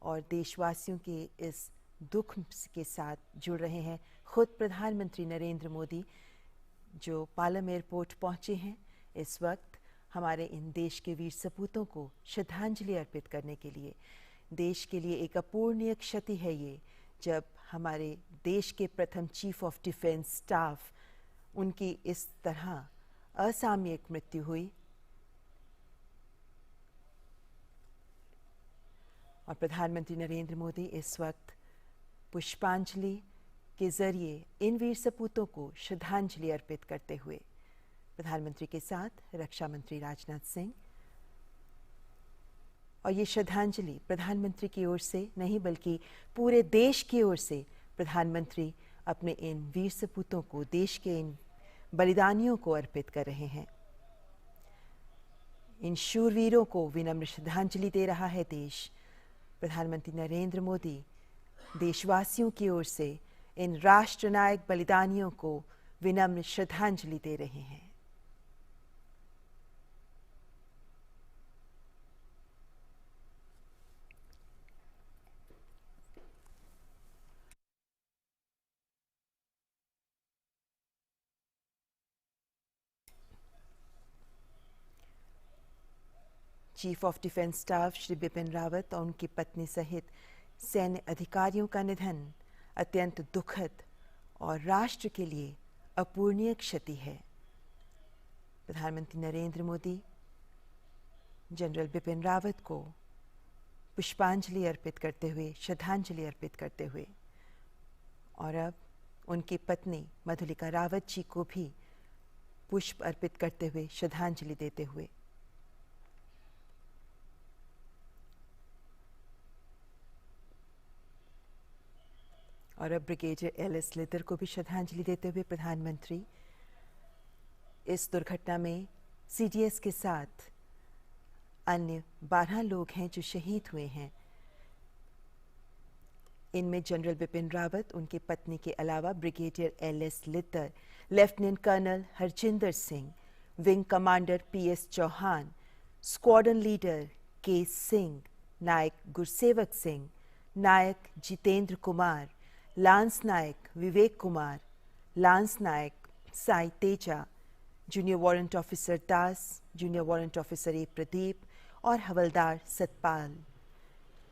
और देशवासियों के इस दुख के साथ जुड़ रहे हैं खुद प्रधानमंत्री नरेंद्र मोदी, जो पालम एयरपोर्ट पहुंचे हैं इस वक्त हमारे इन देश के वीर सपूतों को श्रद्धांजलि अर्पित करने के लिए। देश के लिए एक अपूर्णीय क्षति है ये, जब हमारे देश के प्रथम चीफ ऑफ डिफेंस स्टाफ उनकी इस तरह असामयिक मृत्यु हुई। और प्रधानमंत्री नरेंद्र मोदी इस वक्त पुष्पांजलि के जरिए इन वीर सपूतों को श्रद्धांजलि अर्पित करते हुए प्रधानमंत्री के साथ रक्षा मंत्री राजनाथ सिंह, और ये श्रद्धांजलि प्रधानमंत्री की ओर से नहीं बल्कि पूरे देश की ओर से प्रधानमंत्री अपने इन वीर सपूतों को, देश के इन बलिदानियों को अर्पित कर रहे हैं। इन शूरवीरों को विनम्र श्रद्धांजलि दे रहा है देश। प्रधानमंत्री नरेंद्र मोदी देशवासियों की ओर से इन राष्ट्रनायक बलिदानियों को विनम्र श्रद्धांजलि दे रहे हैं। Chief of defence staff Shri Bipin Rawat और उनकी पत्नी सहित सैन्य अधिकारियों का निधन अत्यंत दुखद और राष्ट्र के लिए अपूर्णीय क्षति है। प्रधानमंत्री नरेंद्र मोदी जनरल बिपिन रावत को पुष्पांजलि अर्पित करते हुए, श्रद्धांजलि अर्पित करते हुए, और अब उनकी पत्नी मधुलिका रावत जी को भी पुष्प अर्पित करते हुए, श्रद्धांजलि देते हुए, और अब ब्रिगेडियर एल.एस. लिद्दर को भी श्रद्धांजलि देते हुए प्रधानमंत्री इस दुर्घटना में सीडीएस के साथ अन्य 12 लोग हैं जो शहीद हुए हैं। इनमें जनरल बिपिन रावत, उनकी पत्नी के अलावा brigadier L S. Lidder, lieutenant colonel Harjinder Singh, wing commander P S. Chauhan, squadron leader K Singh, Naik Gursewak Singh, Naik Jitendra Kumar, lance Naik Vivek Kumar, lance Naik Sai Teja, junior warrant officer Das, junior warrant officer A Pradeep और हवलदार सतपाल,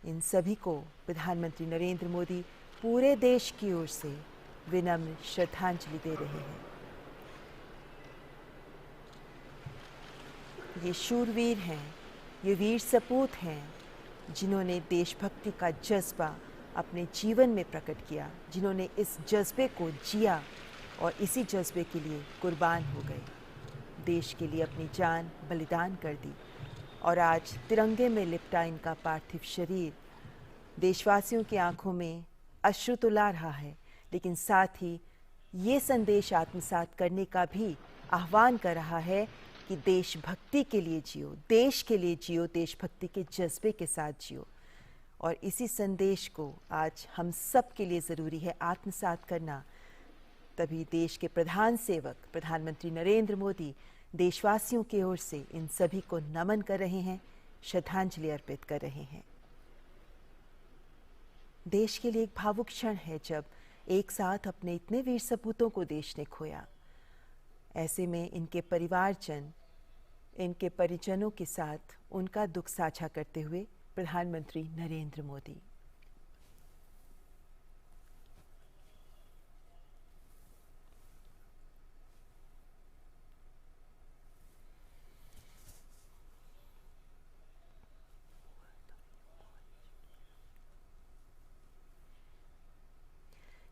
इन सभी को प्रधानमंत्री नरेंद्र मोदी पूरे देश की ओर से विनम्र श्रद्धांजलि दे रहे हैं। ये शूरवीर हैं, ये वीर सपूत हैं, जिन्होंने देशभक्ति का जज्बा अपने जीवन में प्रकट किया, जिन्होंने इस जज्बे को जिया और इसी जज्बे के लिए कुर्बान हो गए, देश के लिए अपनी जान बलिदान कर दी। और आज तिरंगे में लिपटा इनका पार्थिव शरीर देशवासियों की आंखों में अश्रु तो ला रहा है, लेकिन साथ ही ये संदेश आत्मसात करने का भी आह्वान कर रहा है कि देशभक्ति के लिए जियो, देश के लिए जियो, देशभक्ति के जज्बे के साथ जियो। और इसी संदेश को आज हम सब के लिए ज़रूरी है आत्मसात करना। तभी देश के प्रधान सेवक प्रधानमंत्री नरेंद्र मोदी देशवासियों की ओर से इन सभी को नमन कर रहे हैं, श्रद्धांजलि अर्पित कर रहे हैं। देश के लिए एक भावुक क्षण है जब एक साथ अपने इतने वीर सपूतों को देश ने खोया। ऐसे में इनके परिवारजन, इनके परिजनों के साथ उनका दुख साझा करते हुए प्रधानमंत्री नरेंद्र मोदी।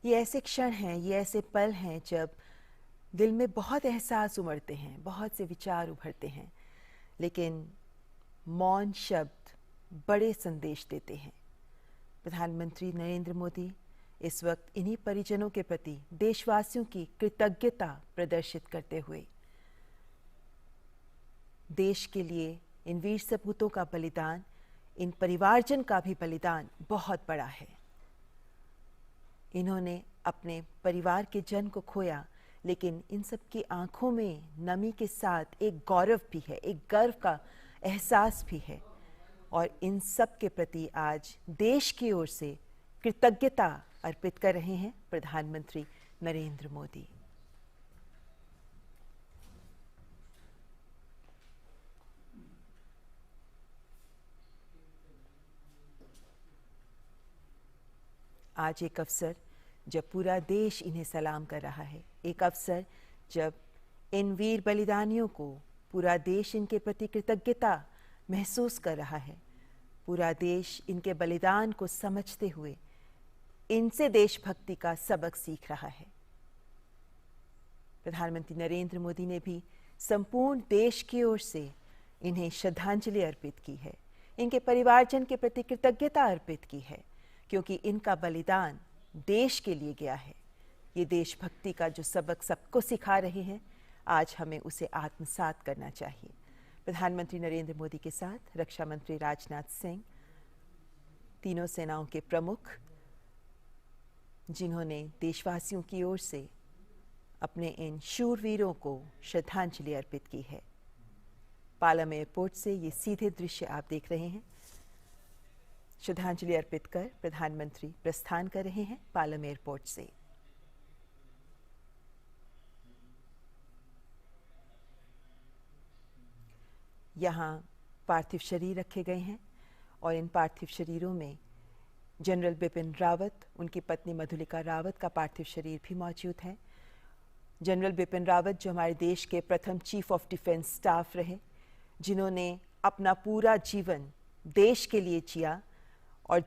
ये ऐसे क्षण हैं, ये ऐसे पल हैं जब दिल में बहुत एहसास उमड़ते हैं, बहुत से विचार उभरते हैं, लेकिन मौन शब्द बड़े संदेश देते हैं। प्रधानमंत्री नरेंद्र मोदी इस वक्त इन्हीं परिजनों के प्रति देशवासियों की कृतज्ञता प्रदर्शित करते हुए देश के लिए इन वीर सपूतों का बलिदान, इन परिवारजन का भी बलिदान बहुत बड़ा है। इन्होंने अपने परिवार के जन को खोया, लेकिन इन सब की आंखों में नमी के साथ एक गौरव भी है, एक गर्व का एहसास भी है। और इन सब के प्रति आज देश की ओर से कृतज्ञता अर्पित कर रहे हैं प्रधानमंत्री नरेंद्र मोदी। आज एक अवसर जब पूरा देश इन्हें सलाम कर रहा है, एक अवसर जब इन वीर बलिदानियों को पूरा देश इनके प्रति कृतज्ञता महसूस कर रहा है। पूरा देश इनके बलिदान को समझते हुए इनसे देशभक्ति का सबक सीख रहा है। प्रधानमंत्री नरेंद्र मोदी ने भी संपूर्ण देश की ओर से इन्हें श्रद्धांजलि अर्पित की है, इनके परिवारजन के प्रति कृतज्ञता अर्पित की है, क्योंकि इनका बलिदान देश के लिए गया है। ये देशभक्ति का जो सबक सबको सिखा रहे हैं, आज हमें उसे आत्मसात करना चाहिए। प्रधानमंत्री नरेंद्र मोदी के साथ रक्षा मंत्री राजनाथ सिंह, तीनों सेनाओं के प्रमुख, जिन्होंने देशवासियों की ओर से अपने इन शूरवीरों को श्रद्धांजलि अर्पित की है। पालम एयरपोर्ट से ये सीधे दृश्य आप देख रहे हैं। श्रद्धांजलि अर्पित कर प्रधानमंत्री प्रस्थान कर रहे हैं पालम एयरपोर्ट से। यहाँ पार्थिव शरीर रखे गए हैं और इन पार्थिव शरीरों में जनरल बिपिन रावत, उनकी पत्नी मधुलिका रावत का पार्थिव शरीर भी मौजूद है। जनरल बिपिन रावत जो हमारे देश के प्रथम चीफ ऑफ डिफेंस स्टाफ रहे, जिन्होंने अपना पूरा जीवन देश के लिए जिया और